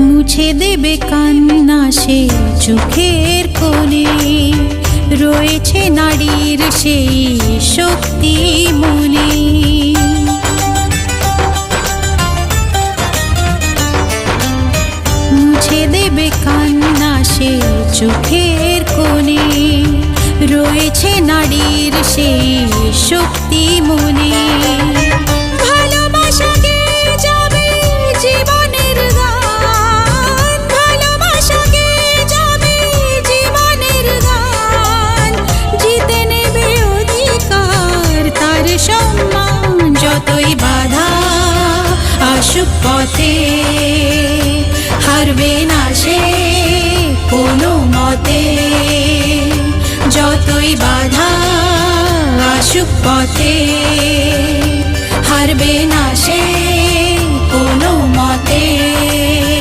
মুছে দেবে কান্না সে চোখের কোণে, রয়েছে নারীর সেই শক্তি মনে। মুছে দেবে কান্না সে চোখের কোণে, রয়েছে নারীর সেই শক্তি মনে। ভালোবাসা গেয়ে যাবে জীবনের গান, ভালোবাসা গেয়ে যাবে জীবনের গান, জিতে নেবে অধিকার তার সম্মান। যতই বাধা আসুক পথে, হারবে না সে কোনো মতে। যতই বাধা আসুক পথে, হারবে না সে কোনো মতে।